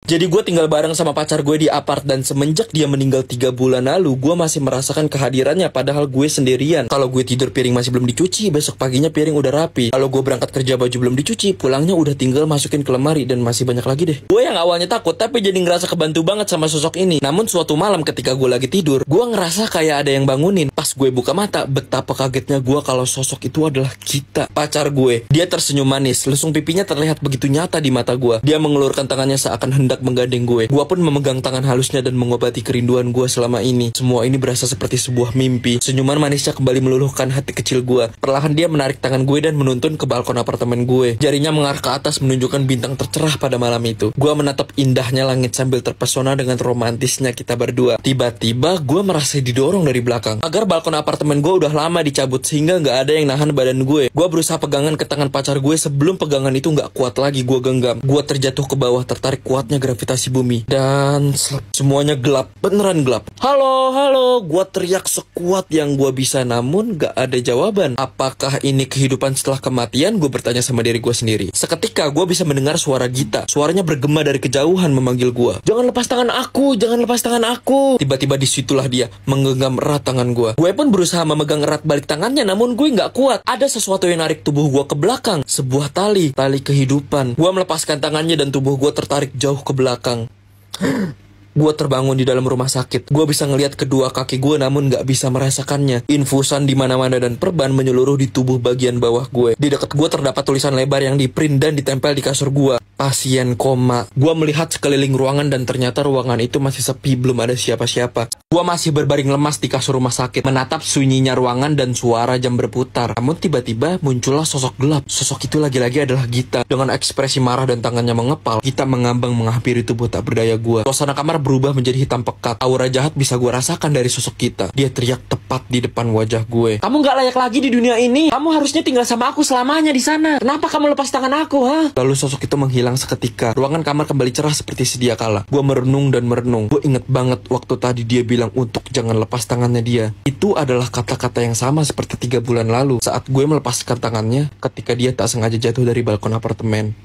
Jadi gue tinggal bareng sama pacar gue di apart, dan semenjak dia meninggal 3 bulan lalu, gue masih merasakan kehadirannya padahal gue sendirian. Kalau gue tidur piring masih belum dicuci, besok paginya piring udah rapi. Kalau gue berangkat kerja baju belum dicuci, pulangnya udah tinggal masukin ke lemari, dan masih banyak lagi deh. Gue yang awalnya takut tapi jadi ngerasa kebantu banget sama sosok ini. Namun suatu malam ketika gue lagi tidur, gue ngerasa kayak ada yang bangunin. Pas gue buka mata, betapa kagetnya gue kalau sosok itu adalah Gita, pacar gue. Dia tersenyum manis, lesung pipinya terlihat begitu nyata di mata gue. Dia mengelurkan tangannya seakan hendak menggandeng gue. Gue pun memegang tangan halusnya dan mengobati kerinduan gue selama ini. Semua ini berasa seperti sebuah mimpi. Senyuman manisnya kembali meluluhkan hati kecil gue. Perlahan dia menarik tangan gue dan menuntun ke balkon apartemen gue. Jarinya mengarah ke atas menunjukkan bintang tercerah pada malam itu. Gue menatap indahnya langit sambil terpesona dengan romantisnya kita berdua. Tiba-tiba gue merasa didorong dari belakang. Agar balkon apartemen gue udah lama dicabut sehingga nggak ada yang nahan badan gue. Gue berusaha pegangan ke tangan pacar gue sebelum pegangan itu nggak kuat lagi gue genggam. Gue terjatuh ke bawah tertarik kuatnya gravitasi bumi, dan semuanya gelap, beneran gelap. Halo, halo, gue teriak sekuat yang gue bisa, namun gak ada jawaban. Apakah ini kehidupan setelah kematian? Gue bertanya sama diri gue sendiri. Seketika gue bisa mendengar suara Gita. Suaranya bergema dari kejauhan memanggil gue. Jangan lepas tangan aku, jangan lepas tangan aku. Tiba-tiba disitulah dia menggenggam erat tangan gue. Gue pun berusaha memegang erat balik tangannya, namun gue gak kuat. Ada sesuatu yang narik tubuh gue ke belakang. Sebuah tali kehidupan. Gue melepaskan tangannya dan tubuh gue tertarik jauh ke belakang. Gue terbangun di dalam rumah sakit. Gue bisa ngelihat kedua kaki gue namun gak bisa merasakannya. Infusan di mana-mana dan perban menyeluruh di tubuh bagian bawah gue. Di dekat gue terdapat tulisan lebar yang diprint dan ditempel di kasur gue. Pasien koma. Gue melihat sekeliling ruangan dan ternyata ruangan itu masih sepi, belum ada siapa-siapa. Gue masih berbaring lemas di kasur rumah sakit, menatap sunyinya ruangan dan suara jam berputar. Namun tiba-tiba muncullah sosok gelap. Sosok itu lagi-lagi adalah Gita. Dengan ekspresi marah dan tangannya mengepal, Gita mengambang menghampiri tubuh tak berdaya gue. Suasana kamar berubah menjadi hitam pekat. Aura jahat bisa gue rasakan dari sosok Gita. Dia teriak tepat di depan wajah gue. Kamu gak layak lagi di dunia ini. Kamu harusnya tinggal sama aku selamanya di sana. Kenapa kamu lepas tangan aku, ha? Lalu sosok itu menghilang seketika. Ruangan kamar kembali cerah seperti sedia kala. Gue merenung dan merenung. Gue inget banget waktu tadi dia bilang untuk jangan lepas tangannya dia. Itu adalah kata-kata yang sama seperti 3 bulan lalu saat gue melepaskan tangannya ketika dia tak sengaja jatuh dari balkon apartemen.